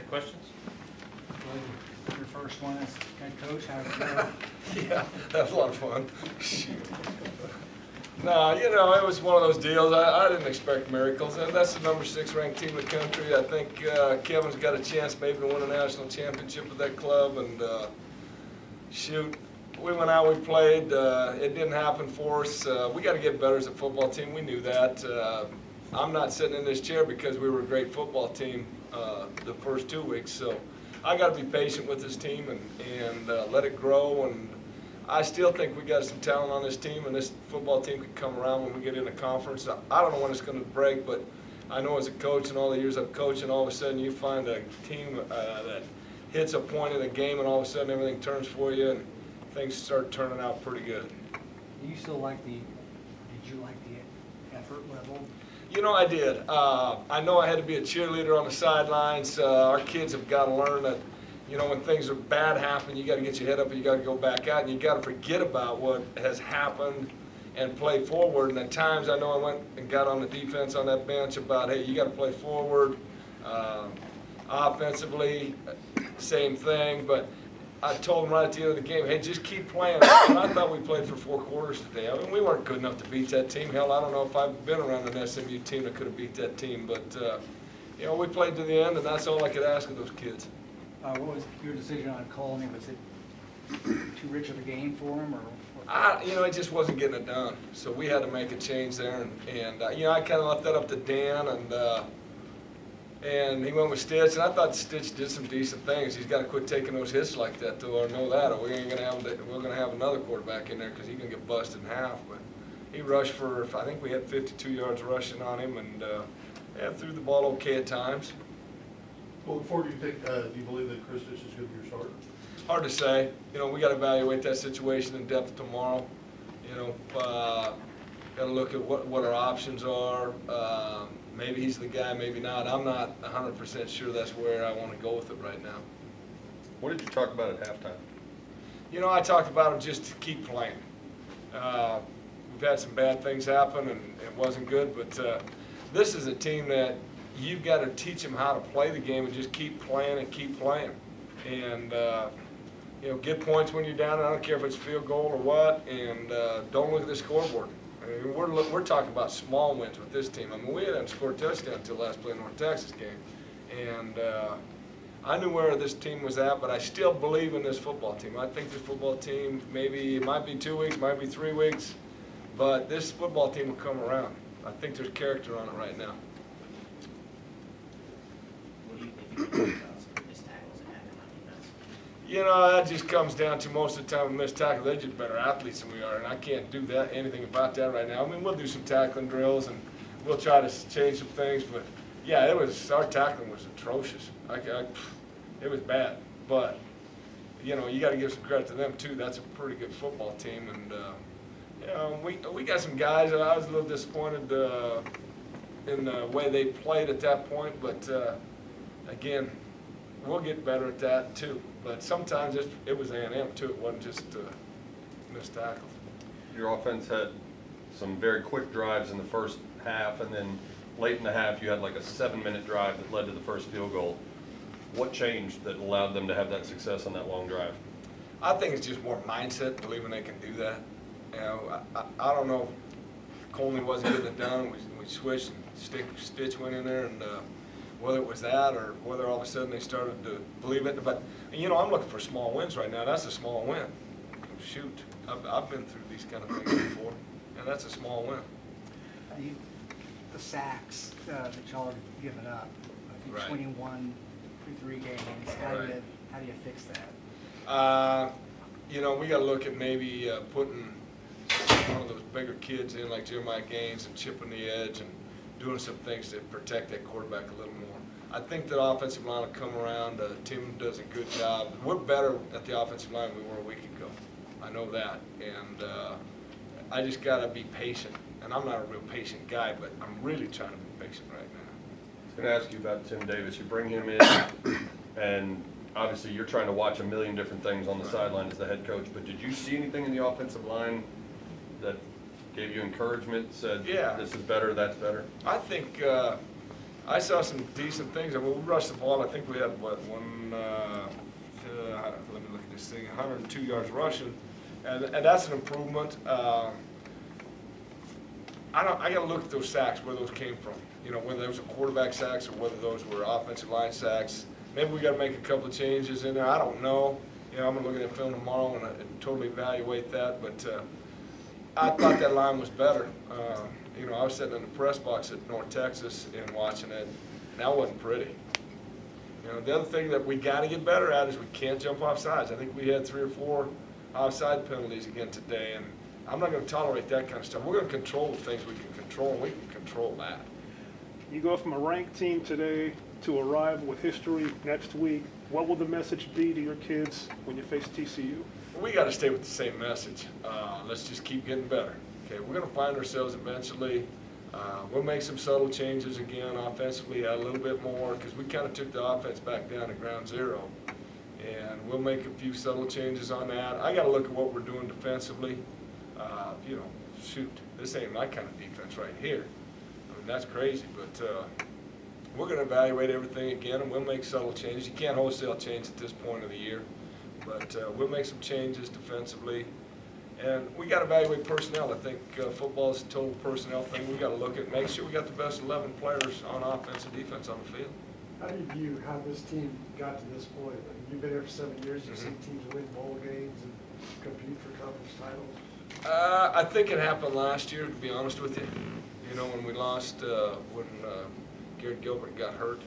Any questions? Your first one as head coach, how did it go? Yeah, that was a lot of fun. No, you know, it was one of those deals. I didn't expect miracles, and that's the number 6 ranked team in the country. I think Kevin's got a chance maybe to win a national championship with that club, and shoot, we went out, we played. It didn't happen for us. We got to get better as a football team. We knew that. I'm not sitting in this chair because we were a great football team the first 2 weeks, so I got to be patient with this team and let it grow. And I still think we got some talent on this team, and this football team can come around when we get in a conference. I don't know when it's going to break, but I know as a coach and all the years I've coached, and all of a sudden you find a team that hits a point in a game, and all of a sudden everything turns for you, and things start turning out pretty good. Do you still like did you like the effort level? You know, I did. I know I had to be a cheerleader on the sidelines. Our kids have got to learn that, you know, when things are bad happen, you got to get your head up and you got to go back out, and you got to forget about what has happened and play forward. And at times, I know I went and got on the defense on that bench about, hey, you got to play forward. Offensively, same thing. But I told them right at the end of the game, hey, just keep playing. And I thought we played for 4 quarters today. I mean, we weren't good enough to beat that team. Hell, I don't know if I've been around an SMU team that could have beat that team. But, you know, we played to the end, and that's all I could ask of those kids. What was your decision on calling him? Was it too rich of a game for him, or you know, it just wasn't getting it done. So we had to make a change there, and you know, I kind of left that up to Dan, and he went with Stitch, and I thought Stitch did some decent things. He's got to quit taking those hits like that, though, or know that, or we're gonna have another quarterback in there because he can get busted in half. But he rushed for, I think we had 52 yards rushing on him, and yeah, threw the ball okay at times. Well, before do you believe that Chris Stitch is going to be your starter? Hard to say. You know, we got to evaluate that situation in depth tomorrow. You know, got to look at what our options are. Maybe he's the guy, maybe not. I'm not 100% sure that's where I want to go with it right now. What did you talk about at halftime? You know, I talked about him just to keep playing. We've had some bad things happen, and it wasn't good, but this is a team that you've got to teach them how to play the game and just keep playing and keep playing. And, you know, get points when you're down. I don't care if it's a field goal or what, and don't look at the scoreboard. I mean, we're talking about small wins with this team. I mean, we hadn't scored a touchdown until last play in North Texas game. And I knew where this team was at, but I still believe in this football team. I think this football team, maybe it might be 2 weeks, might be 3 weeks, but this football team will come around. I think there's character on it right now. What do you think about some missed tackles that happen on defense? You know, that just comes down to most of the time we miss tackle. They're just better athletes than we are, and I can't do anything about that right now. I mean, we'll do some tackling drills, and we'll try to change some things, but yeah, our tackling was atrocious. It was bad, but you know, you got to give some credit to them too. That's a pretty good football team, and you know, we got some guys. I was a little disappointed in the way they played at that point, but again, we'll get better at that too. But sometimes it was A&M too. It wasn't just missed tackles. Your offense had some very quick drives in the first half, and then late in the half you had like a 7-minute drive that led to the first field goal. What changed that allowed them to have that success on that long drive? I think it's just more mindset, believing they can do that. You know, I don't know if Colney wasn't getting it done. We switched and Stitch went in there, and whether it was that or whether all of a sudden they started to believe it. But, you know, I'm looking for small wins right now. That's a small win. Shoot, I've been through these kind of things before, and that's a small win. The sacks that y'all are giving up, I think Right. 21 through 3 games. How do you fix that? You know, we got to look at maybe putting one of those bigger kids in, like Jeremiah Gaines, and chipping the edge and doing some things to protect that quarterback a little more. I think that offensive line will come around. Tim does a good job. We're better at the offensive line than we were a week ago. I know that, and I just got to be patient. And I'm not a real patient guy, but I'm really trying to be patient right now. I was going to ask you about Tim Davis. You bring him in, and obviously you're trying to watch a million different things on the sideline as the head coach, but did you see anything in the offensive line that gave you encouragement, said, yeah, this is better, that's better? I think I saw some decent things. I mean, we rushed the ball. I think we had, what, let me look at this thing, 102 yards rushing, and that's an improvement. I got to look at those sacks, where those came from. You know, whether those were quarterback sacks or whether those were offensive line sacks. Maybe we got to make a couple of changes in there. I don't know. You know, I'm going to look at that film tomorrow and totally evaluate that. But I thought that line was better. You know, I was sitting in the press box at North Texas and watching it, and that wasn't pretty. You know, the other thing that we got to get better at is we can't jump off sides. I think we had 3 or 4 offside penalties again today, and I'm not going to tolerate that kind of stuff. We're going to control the things we can control, and we can control that. You go from a ranked team today to arrive with history next week. What will the message be to your kids when you face TCU? We got to stay with the same message. Let's just keep getting better. Okay, we're going to find ourselves eventually. We'll make some subtle changes again offensively, add a little bit more, because we kind of took the offense back down to ground zero. And we'll make a few subtle changes on that. I got to look at what we're doing defensively. You know, shoot, this ain't my kind of defense right here. I mean, that's crazy, but we're going to evaluate everything again, and we'll make subtle changes. You can't wholesale change at this point of the year, but we'll make some changes defensively. And we got to evaluate personnel. I think football is a total personnel thing. We got to look at, make sure we got the best 11 players on offense and defense on the field. How do you view how this team got to this point? I mean, you've been here for 7 years. You've seen teams win bowl games and compete for conference titles. I think it happened last year, to be honest with you. You know, when we lost, when Garrett Gilbert got hurt.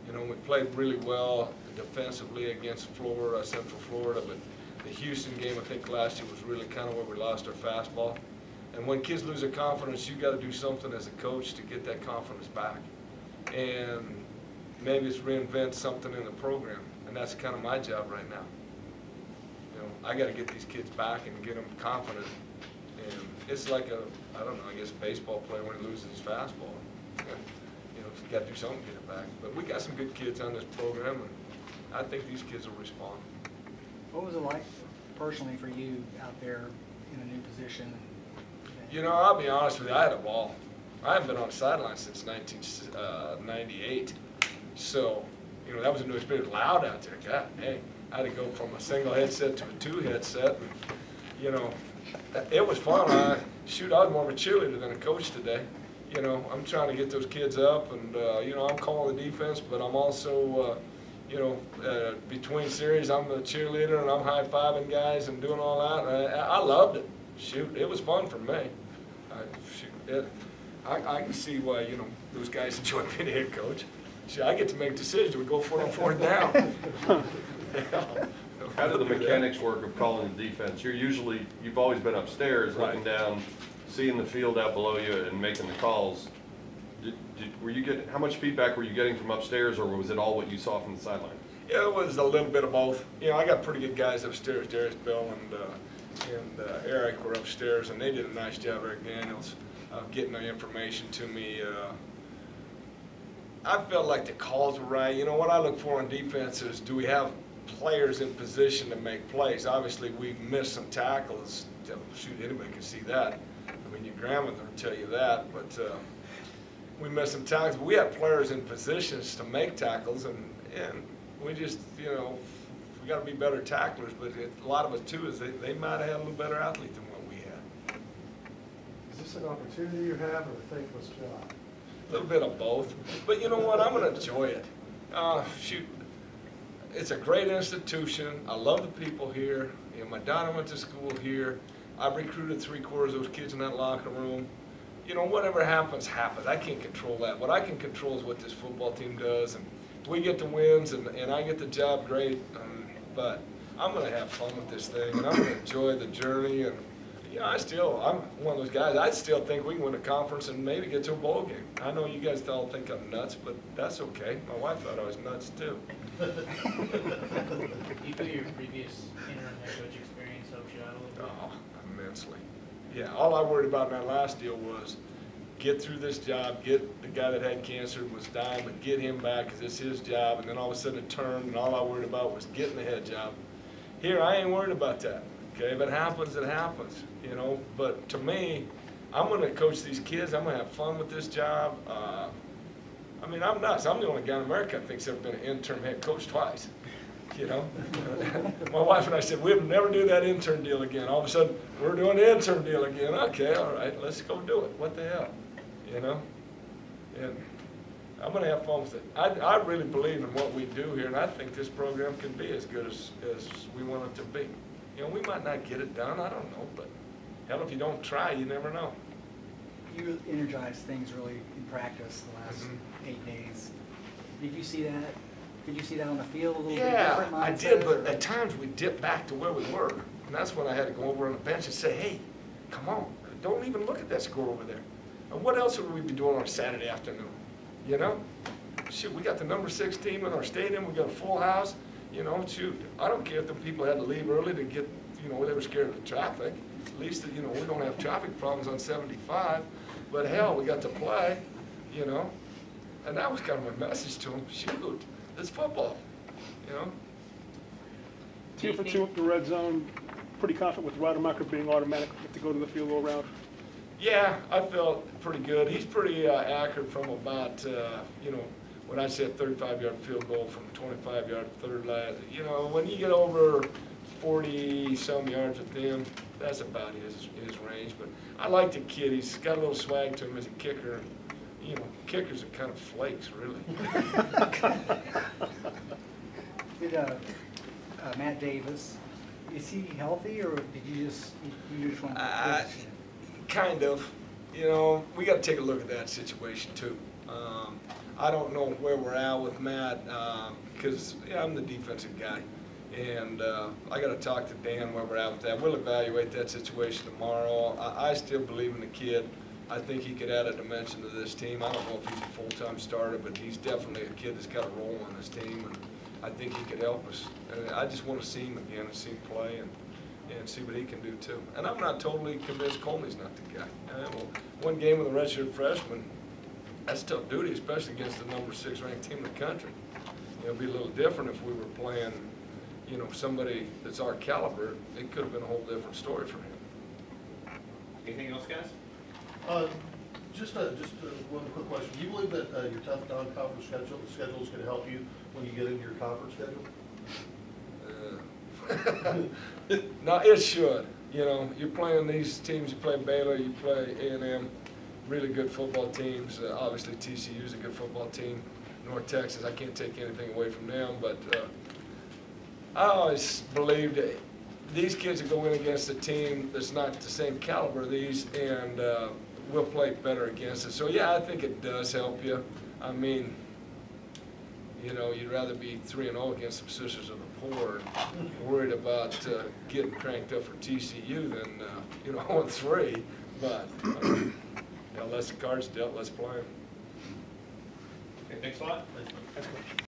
You know, we played really well defensively against Florida, Central Florida, but the Houston game, I think last year was really kind of where we lost our fastball. And when kids lose their confidence, you got to do something as a coach to get that confidence back. And maybe it's reinvent something in the program, and that's kind of my job right now. You know, I got to get these kids back and get them confident. And it's like a, I don't know, I guess a baseball player when he loses his fastball. You know, you got to do something to get it back. But we got some good kids on this program, and I think these kids will respond. What was it like personally for you out there in a new position? You know, I'll be honest with you, I had a ball. I haven't been on the sideline since 1998. So, you know, that was a new experience. Loud out there. God, hey, I had to go from a single headset to a 2 headset. And, you know, it was fun. Shoot, I was more of a cheerleader than a coach today. You know, I'm trying to get those kids up, and, you know, I'm calling the defense, but I'm also, you know, between series, I'm the cheerleader, and I'm high-fiving guys and doing all that. And I loved it. Shoot, it was fun for me. I can see why, you know, those guys enjoy being a head coach. See, I get to make decisions. We go for it on 4th down. How do the mechanics work of calling the defense? You've always been upstairs, looking down, seeing the field out below you and making the calls. How much feedback were you getting from upstairs, or was it all what you saw from the sideline? Yeah, it was a little bit of both. You know, I got pretty good guys upstairs. Darius Bell and Eric were upstairs, and they did a nice job, Eric Daniels, of getting the information to me. I felt like the calls were right. You know, what I look for on defense is, do we have players in position to make plays? Obviously, we missed some tackles. Shoot, anybody can see that. I mean, your grandmother will tell you that, but we missed some tackles. But we had players in positions to make tackles, and we just, you know, we got to be better tacklers. But a lot of it, too, is they might have had a little better athlete than what we had. Is this an opportunity you have or a thankless job? A little bit of both. But you know what? I'm going to enjoy it. Shoot, it's a great institution. I love the people here. You know, my daughter went to school here. I've recruited 3/4 of those kids in that locker room. You know, whatever happens, happens. I can't control that. What I can control is what this football team does. And if we get the wins and I get the job, great. But I'm going to have fun with this thing, and I'm going to enjoy the journey. And you know, I'm one of those guys, I still think we can win a conference and maybe get to a bowl game. I know you guys all think I'm nuts, but that's okay. My wife thought I was nuts, too. Do you feel your previous interim head coach experience helped you out a little bit? Oh, immensely. Yeah, all I worried about in that last deal was get through this job, get the guy that had cancer and was dying, but get him back because it's his job. And then all of a sudden it turned, and all I worried about was getting the head job. Here, I ain't worried about that. Okay, if it happens, it happens, you know. But to me, I'm going to coach these kids. I'm going to have fun with this job. I mean, I'm nuts. I'm the only guy in America I think's ever been an interim head coach twice. You know, my wife and I said we'll never do that intern deal again. All of a sudden, we're doing the intern deal again. Okay, all right, let's go do it. What the hell, you know? And I'm going to have fun with it. I really believe in what we do here, and I think this program can be as good as we want it to be. You know, we might not get it done. I don't know, but hell, if you don't try, you never know. You energized things really in practice the last 8 days. Did you see that? Did you see that on the field a little bit different mindset? I did, but at times we dipped back to where we were. And that's when I had to go over on the bench and say, hey, come on, don't even look at that score over there. And what else would we be doing on a Saturday afternoon? You know? Shoot, we got the number 6 team in our stadium, we got a full house. You know, shoot, I don't care if the people had to leave early to get, you know, they were scared of the traffic. At least, you know, we don't have traffic problems on 75. But hell, we got to play, you know? And that was kind of my message to them. Shoot, it's football, you know? 2 for 2 with the red zone. Pretty confident with Rademacher being automatic to go to the field goal route. Yeah, I felt pretty good. He's pretty accurate from about, you know, when I said 35-yard field goal from 25-yard third line. You know, when you get over 40-some yards with them, that's about his range. But I like the kid. He's got a little swag to him as a kicker. You know, kickers are kind of flakes, really. Did Matt Davis, is he healthy, or did you just want to push? Kind of. You know, we got to take a look at that situation too. I don't know where we're at with Matt because I'm the defensive guy, and I got to talk to Dan where we're at with that. We'll evaluate that situation tomorrow. I still believe in the kid. I think he could add a dimension to this team. I don't know if he's a full-time starter, but he's definitely a kid that's got a role on this team, and I think he could help us. And I just want to see him again and see him play and see what he can do too. And I'm not totally convinced Colney's not the guy. Well, one game with a redshirt freshman, that's tough duty, especially against the number 6 ranked team in the country. You know, it'd be a little different if we were playing, you know, somebody that's our caliber. It could have been a whole different story for him. Anything else, guys? Just one quick question. Do you believe that your tough non-conference schedule is going to help you when you get into your conference schedule? No, it should. You know, you're playing these teams. You play Baylor, you play A&M, really good football teams. Obviously, TCU is a good football team. North Texas, I can't take anything away from them, but I always believed that these kids are going against a team that's not the same caliber as these, and we'll play better against it. So yeah, I think it does help you. I mean, you know, you'd rather be 3-0 against some Sisters of the Poor and worried about getting cranked up for TCU than you know, 0-3. But you know, unless the cards dealt, let's play them. Okay, thanks a lot. That's good.